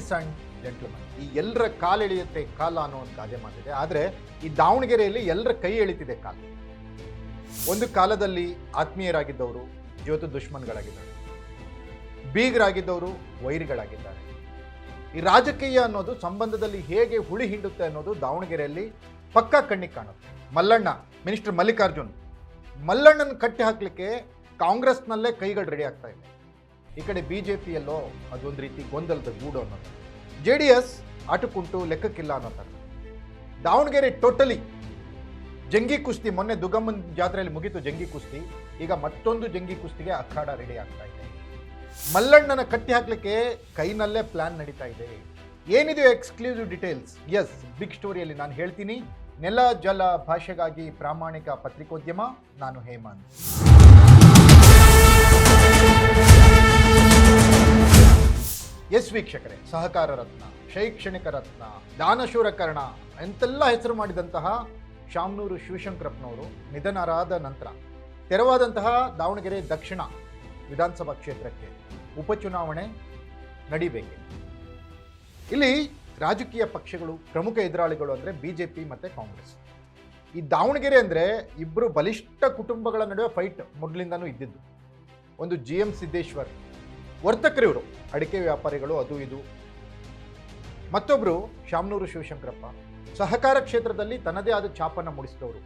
Ladies and gentleman, ಈ ಎಲ್ಲರ ಕಾಲೆಳೆಯುತ್ತೆ ಕಾಲ ಅನ್ನೋ ಒಂದು ಗಾದೆ ಮಾತಿದೆ. ಆದರೆ ಈ ದಾವಣಗೆರೆಯಲ್ಲಿ ಎಲ್ಲರ ಕೈ ಎಳಿತಿದೆ ಕಾಲ. ಒಂದು ಕಾಲದಲ್ಲಿ ಆತ್ಮೀಯರಾಗಿದ್ದವರು ಇವತ್ತು ದುಶ್ಮನ್ಗಳಾಗಿದ್ದಾರೆ, ಬೀಗರಾಗಿದ್ದವರು ವೈರಿಗಳಾಗಿದ್ದಾರೆ. ಈ ರಾಜಕೀಯ ಅನ್ನೋದು ಸಂಬಂಧದಲ್ಲಿ ಹೇಗೆ ಹುಳಿ ಹಿಂಡುತ್ತೆ ಅನ್ನೋದು ದಾವಣಗೆರೆಯಲ್ಲಿ ಪಕ್ಕಾ ಕಣ್ಣಿಗೆ ಕಾಣುತ್ತೆ. ಮಲ್ಲಣ್ಣ, ಮಿನಿಸ್ಟರ್ ಮಲ್ಲಿಕಾರ್ಜುನ್, ಮಲ್ಲಣ್ಣನ ಕಟ್ಟಿ ಹಾಕಲಿಕ್ಕೆ ಕಾಂಗ್ರೆಸ್ನಲ್ಲೇ ಕೈಗಳು ರೆಡಿ ಆಗ್ತಾ ಇದೆ. ಈ ಕಡೆ BJPಯಲ್ಲೋ ಅದೊಂದು ರೀತಿ ಗೊಂದಲದ ಗೂಡು ಅನ್ನೋದು, JDS ಆಟಕ್ಕುಂಟು ಲೆಕ್ಕಕ್ಕಿಲ್ಲ ಅನ್ನೋ ಥರ. ದಾವಣಗೆರೆ ಟೋಟಲಿ ಜಂಗಿ ಕುಸ್ತಿ. ಮೊನ್ನೆ ದುಗಮ್ಮನ ಜಾತ್ರೆಯಲ್ಲಿ ಮುಗೀತು ಜಂಗಿ ಕುಸ್ತಿ, ಈಗ ಮತ್ತೊಂದು ಜಂಗಿ ಕುಸ್ತಿಗೆ ಅಖಾಡ ರೆಡಿ ಆಗ್ತಾ ಇದೆ. ಮಲ್ಲಣ್ಣನ ಕಟ್ಟಿ ಹಾಕಲಿಕ್ಕೆ ಕೈನಲ್ಲೇ ಪ್ಲಾನ್ ನಡೀತಾ ಇದೆ. ಏನಿದೆ ಎಕ್ಸ್ಕ್ಲೂಸಿವ್ ಡೀಟೇಲ್ಸ್? ಎಸ್, ಬಿಗ್ ಸ್ಟೋರಿಯಲ್ಲಿ ನಾನು ಹೇಳ್ತೀನಿ. ನೆಲ ಜಲ ಭಾಷೆಗಾಗಿ ಪ್ರಾಮಾಣಿಕ ಪತ್ರಿಕೋದ್ಯಮ, ನಾನು ಹೇಮಂತ್. ಎಸ್ ವೀಕ್ಷಕರೇ, ಸಹಕಾರ ರತ್ನ, ಶೈಕ್ಷಣಿಕ ರತ್ನ, ದಾನಶೂರ ಕರ್ಣ ಎಂತೆಲ್ಲ ಹೆಸರು ಮಾಡಿದಂತಹ ಶಾಮನೂರು ಶಿವಶಂಕರಪ್ಪನವರು ನಿಧನರಾದ ನಂತರ ತೆರವಾದಂತಹ ದಾವಣಗೆರೆ ದಕ್ಷಿಣ ವಿಧಾನಸಭಾ ಕ್ಷೇತ್ರಕ್ಕೆ ಉಪಚುನಾವಣೆ ನಡೀಬೇಕೆ. ಇಲ್ಲಿ ರಾಜಕೀಯ ಪಕ್ಷಗಳು ಪ್ರಮುಖ ಎದುರಾಳಿಗಳು ಅಂದರೆ BJP ಮತ್ತು ಕಾಂಗ್ರೆಸ್. ಈ ದಾವಣಗೆರೆ ಅಂದರೆ ಇಬ್ಬರು ಬಲಿಷ್ಠ ಕುಟುಂಬಗಳ ನಡುವೆ ಫೈಟ್ ಮೊದಲಿಂದನೂ ಇದ್ದಿದ್ದು. ಒಂದು GM ಸಿದ್ದೇಶ್ವರ್, ವರ್ತಕರಿವರು, ಅಡಿಕೆ ವ್ಯಾಪಾರಿಗಳು, ಅದು ಇದು. ಮತ್ತೊಬ್ಬರು ಶಾಮನೂರು ಶಿವಶಂಕರಪ್ಪ, ಸಹಕಾರ ಕ್ಷೇತ್ರದಲ್ಲಿ ತನ್ನದೇ ಆದ ಛಾಪನ್ನು ಮೂಡಿಸಿದವರು.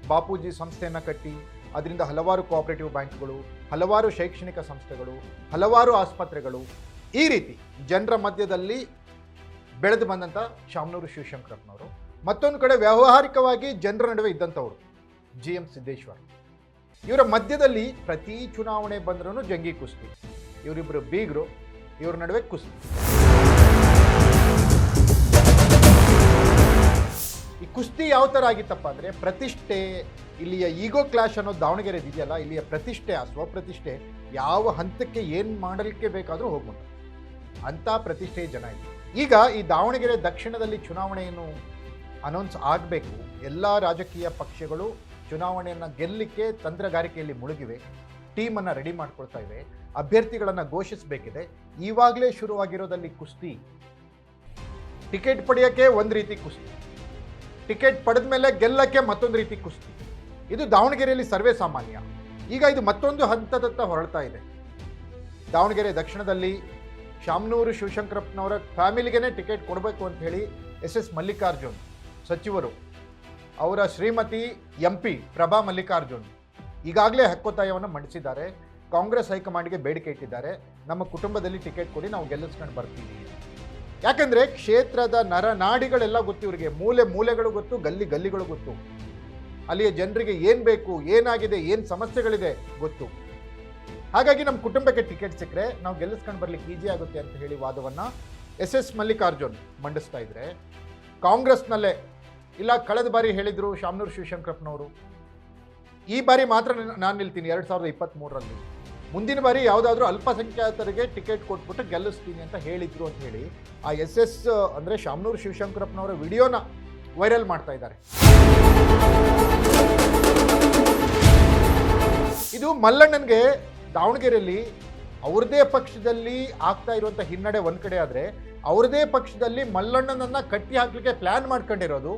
ಬಾಪೂಜಿ ಸಂಸ್ಥೆಯನ್ನು ಕಟ್ಟಿ ಅದರಿಂದ ಹಲವಾರು ಕೋಆಪರೇಟಿವ್ ಬ್ಯಾಂಕ್ಗಳು, ಹಲವಾರು ಶೈಕ್ಷಣಿಕ ಸಂಸ್ಥೆಗಳು, ಹಲವಾರು ಆಸ್ಪತ್ರೆಗಳು, ಈ ರೀತಿ ಜನರ ಮಧ್ಯದಲ್ಲಿ ಬೆಳೆದು ಬಂದಂಥ ಶಾಮನೂರು ಶಿವಶಂಕರಪ್ಪನವರು. ಮತ್ತೊಂದು ಕಡೆ ವ್ಯಾವಹಾರಿಕವಾಗಿ ಜನರ ನಡುವೆ ಇದ್ದಂಥವ್ರು GM ಸಿದ್ದೇಶ್ವರ್. ಇವರ ಮಧ್ಯದಲ್ಲಿ ಪ್ರತಿ ಚುನಾವಣೆ ಬಂದ್ರೂ ಜಂಗಿ ಕುಸ್ತಿ. ಇವರಿಬ್ಬರು ಬೀಗರು, ಇವ್ರ ನಡುವೆ ಕುಸ್ತಿ. ಈ ಕುಸ್ತಿ ಯಾವ ಥರ ಆಗಿತ್ತಪ್ಪ ಅಂದರೆ ಪ್ರತಿಷ್ಠೆ, ಇಲ್ಲಿಯ ಈಗೋ ಕ್ಲಾಶ್ ಅನ್ನೋದು ದಾವಣಗೆರೆ ಇದೆಯಲ್ಲ, ಇಲ್ಲಿಯ ಪ್ರತಿಷ್ಠೆ, ಆ ಸ್ವಪ್ರತಿಷ್ಠೆ ಯಾವ ಹಂತಕ್ಕೆ ಏನು ಮಾಡಲಿಕ್ಕೆ ಬೇಕಾದರೂ ಹೋಗ್ಬೋದು ಅಂಥ ಪ್ರತಿಷ್ಠೆಯ ಜನ ಇದೆ. ಈಗ ಈ ದಾವಣಗೆರೆ ದಕ್ಷಿಣದಲ್ಲಿ ಚುನಾವಣೆಯನ್ನು ಅನೌನ್ಸ್ ಆಗಬೇಕು. ಎಲ್ಲ ರಾಜಕೀಯ ಪಕ್ಷಗಳು ಚುನಾವಣೆಯನ್ನು ಗೆಲ್ಲಲಿಕ್ಕೆ ತಂತ್ರಗಾರಿಕೆಯಲ್ಲಿ ಮುಳುಗಿವೆ, ಟೀಮನ್ನು ರೆಡಿ ಮಾಡ್ಕೊಳ್ತಾ ಇವೆ, ಅಭ್ಯರ್ಥಿಗಳನ್ನು ಘೋಷಿಸಬೇಕಿದೆ. ಈವಾಗಲೇ ಶುರುವಾಗಿರೋದಲ್ಲಿ ಕುಸ್ತಿ. ಟಿಕೆಟ್ ಪಡೆಯೋಕ್ಕೆ ಒಂದು ರೀತಿ ಕುಸ್ತಿ, ಟಿಕೆಟ್ ಪಡೆದ ಮೇಲೆ ಗೆಲ್ಲಕ್ಕೆ ಮತ್ತೊಂದು ರೀತಿ ಕುಸ್ತಿ. ಇದು ದಾವಣಗೆರೆಯಲ್ಲಿ ಸರ್ವೇ ಸಾಮಾನ್ಯ. ಈಗ ಇದು ಮತ್ತೊಂದು ಹಂತದತ್ತ ಹೊರಳ್ತಾ ಇದೆ. ದಾವಣಗೆರೆ ದಕ್ಷಿಣದಲ್ಲಿ ಶಾಮನೂರು ಶಿವಶಂಕರಪ್ಪನವರ ಫ್ಯಾಮಿಲಿಗೇ ಟಿಕೆಟ್ ಕೊಡಬೇಕು ಅಂತ ಹೇಳಿ SS ಮಲ್ಲಿಕಾರ್ಜುನ್ ಸಚಿವರು, ಅವರ ಶ್ರೀಮತಿ MP ಪ್ರಭಾ ಮಲ್ಲಿಕಾರ್ಜುನ್ ಈಗಾಗಲೇ ಹಕ್ಕೊತ್ತಾಯವನ್ನು ಮಂಡಿಸಿದ್ದಾರೆ. ಕಾಂಗ್ರೆಸ್ ಹೈಕಮಾಂಡ್ಗೆ ಬೇಡಿಕೆ ಇಟ್ಟಿದ್ದಾರೆ, ನಮ್ಮ ಕುಟುಂಬದಲ್ಲಿ ಟಿಕೆಟ್ ಕೊಡಿ, ನಾವು ಗೆಲ್ಲಿಸ್ಕೊಂಡು ಬರ್ತೀವಿ. ಯಾಕಂದರೆ ಕ್ಷೇತ್ರದ ನರನಾಡಿಗಳೆಲ್ಲ ಗೊತ್ತು ಇವರಿಗೆ, ಮೂಲೆ ಮೂಲೆಗಳು ಗೊತ್ತು, ಗಲ್ಲಿ ಗಲ್ಲಿಗಳು ಗೊತ್ತು, ಅಲ್ಲಿಯ ಜನರಿಗೆ ಏನು ಬೇಕು, ಏನಾಗಿದೆ, ಏನು ಸಮಸ್ಯೆಗಳಿದೆ ಗೊತ್ತು. ಹಾಗಾಗಿ ನಮ್ಮ ಕುಟುಂಬಕ್ಕೆ ಟಿಕೆಟ್ ಸಿಕ್ಕರೆ ನಾವು ಗೆಲ್ಲಿಸ್ಕೊಂಡು ಬರ್ಲಿಕ್ಕೆ ಈಜಿ ಆಗುತ್ತೆ ಅಂತ ಹೇಳಿ ವಾದವನ್ನು SS ಮಲ್ಲಿಕಾರ್ಜುನ್ ಮಂಡಿಸ್ತಾ ಇದ್ರೆ, ಕಾಂಗ್ರೆಸ್ನಲ್ಲೇ ಇಲ್ಲ, ಕಳೆದ ಬಾರಿ ಹೇಳಿದರು ಶಾಮನೂರು ಶಿವಶಂಕರಪ್ಪನವರು, ಈ ಬಾರಿ ಮಾತ್ರ ನಾನು ನಿಲ್ತೀನಿ 2023ರಲ್ಲಿ, ಮುಂದಿನ ಬಾರಿ ಯಾವುದಾದ್ರೂ ಅಲ್ಪಸಂಖ್ಯಾತರಿಗೆ ಟಿಕೆಟ್ ಕೊಟ್ಬಿಟ್ಟು ಗೆಲ್ಲಿಸ್ತೀನಿ ಅಂತ ಹೇಳಿದ್ರು ಅಂತ ಹೇಳಿ ಆ SS ಅಂದರೆ ಶಾಮನೂರು ಶಿವಶಂಕರಪ್ಪನವರ ವಿಡಿಯೋನ ವೈರಲ್ ಮಾಡ್ತಾ ಇದ್ದಾರೆ. ಇದು ಮಲ್ಲಣ್ಣನಿಗೆ ದಾವಣಗೆರೆಯಲ್ಲಿ ಅವ್ರದೇ ಪಕ್ಷದಲ್ಲಿ ಆಗ್ತಾ ಇರುವಂಥ ಹಿನ್ನಡೆ ಒಂದು ಕಡೆ ಆದರೆ, ಅವ್ರದೇ ಪಕ್ಷದಲ್ಲಿ ಮಲ್ಲಣ್ಣನನ್ನು ಕಟ್ಟಿ ಹಾಕಲಿಕ್ಕೆ ಪ್ಲ್ಯಾನ್ ಮಾಡ್ಕೊಂಡಿರೋದು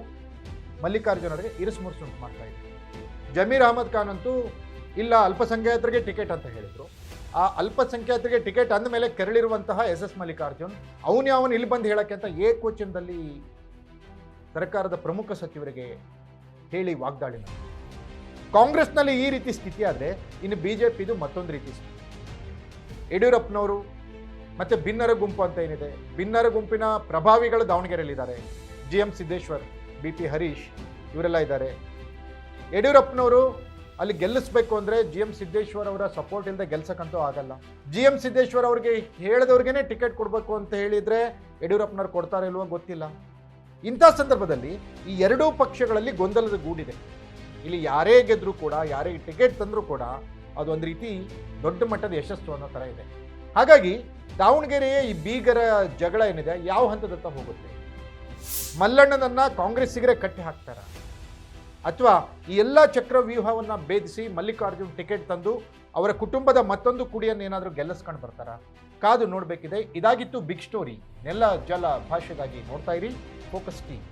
ಮಲ್ಲಿಕಾರ್ಜುನರಿಗೆ ಇರಿಸುಮುರುಸುಂಟು ಮಾಡ್ತಾ ಇದೆ. ಜಮೀರ್ ಅಹಮದ್ ಖಾನ್ ಅಂತೂ ಇಲ್ಲ, ಅಲ್ಪಸಂಖ್ಯಾತರಿಗೆ ಟಿಕೆಟ್ ಅಂತ ಹೇಳಿದರು. ಆ ಅಲ್ಪಸಂಖ್ಯಾತರಿಗೆ ಟಿಕೆಟ್ ಅಂದಮೇಲೆ ಕೆರಳಿರುವಂತಹ SS ಮಲ್ಲಿಕಾರ್ಜುನ್ ಅವನು ಇಲ್ಲಿ ಬಂದು ಹೇಳೋಕ್ಕೆ ಅಂತ ಏಕವಚನದಲ್ಲಿ ಸರ್ಕಾರದ ಪ್ರಮುಖ ಸಚಿವರಿಗೆ ಹೇಳಿ ವಾಗ್ದಾಳಿ ಮಾಡಿ. ಕಾಂಗ್ರೆಸ್ನಲ್ಲಿ ಈ ರೀತಿ ಸ್ಥಿತಿ ಆದರೆ ಇನ್ನು BJPದು ಮತ್ತೊಂದು ರೀತಿ ಸ್ಥಿತಿ. ಯಡಿಯೂರಪ್ಪನವರು ಮತ್ತು ಭಿನ್ನರ ಗುಂಪು ಅಂತ ಏನಿದೆ, ಭಿನ್ನರ ಗುಂಪಿನ ಪ್ರಭಾವಿಗಳು ದಾವಣಗೆರೆಯಲ್ಲಿದ್ದಾರೆ. GM ಸಿದ್ದೇಶ್ವರ್, BP ಹರೀಶ್ ಇವರೆಲ್ಲ ಇದ್ದಾರೆ. ಯಡಿಯೂರಪ್ಪನವರು ಅಲ್ಲಿ ಗೆಲ್ಲಿಸ್ಬೇಕು ಅಂದರೆ GM ಸಿದ್ದೇಶ್ವರ್ ಅವರ ಸಪೋರ್ಟ್ ಇಲ್ಲದೆ ಗೆಲ್ಸಕ್ಕಂತೂ ಆಗಲ್ಲ. GM ಸಿದ್ದೇಶ್ವರ್ ಅವ್ರಿಗೆ ಹೇಳಿದವ್ರಿಗೇ ಟಿಕೆಟ್ ಕೊಡಬೇಕು ಅಂತ ಹೇಳಿದರೆ ಯಡಿಯೂರಪ್ಪನವ್ರು ಕೊಡ್ತಾರೋ ಇಲ್ವೋ ಗೊತ್ತಿಲ್ಲ. ಇಂಥ ಸಂದರ್ಭದಲ್ಲಿ ಈ ಎರಡೂ ಪಕ್ಷಗಳಲ್ಲಿ ಗೊಂದಲದ ಗೂಡಿದೆ. ಇಲ್ಲಿ ಯಾರೇ ಗೆದ್ದರೂ ಕೂಡ, ಯಾರೇ ಟಿಕೆಟ್ ತಂದರೂ ಕೂಡ ಅದೊಂದು ರೀತಿ ದೊಡ್ಡ ಮಟ್ಟದ ಯಶಸ್ಸು ಅನ್ನೋ ಥರ ಇದೆ. ಹಾಗಾಗಿ ದಾವಣಗೆರೆಯ ಈ ಬೀಗರ ಜಗಳ ಏನಿದೆ ಯಾವ ಹಂತದತ್ತ ಹೋಗುತ್ತೆ? ಮಲ್ಲಣ್ಣನನ್ನು ಕಾಂಗ್ರೆಸ್ಸಿಗರೇ ಕಟ್ಟಿ ಹಾಕ್ತಾರ, ಅಥವಾ ಈ ಎಲ್ಲ ಚಕ್ರವ್ಯೂಹವನ್ನು ಭೇದಿಸಿ ಮಲ್ಲಿಕಾರ್ಜುನ್ ಟಿಕೆಟ್ ತಂದು ಅವರ ಕುಟುಂಬದ ಮತ್ತೊಂದು ಕುಡಿಯನ್ನು ಏನಾದರೂ ಗೆಲ್ಲಿಸ್ಕೊಂಡು ಬರ್ತಾರ? ಕಾದು ನೋಡಬೇಕಿದೆ. ಇದಾಗಿತ್ತು ಬಿಗ್ ಸ್ಟೋರಿ. ನೆಲ ಜಲ ಭಾಷೆಗಾಗಿ ನೋಡ್ತಾ ಇರಿ ಫೋಕಸ್ ಟಿವಿ.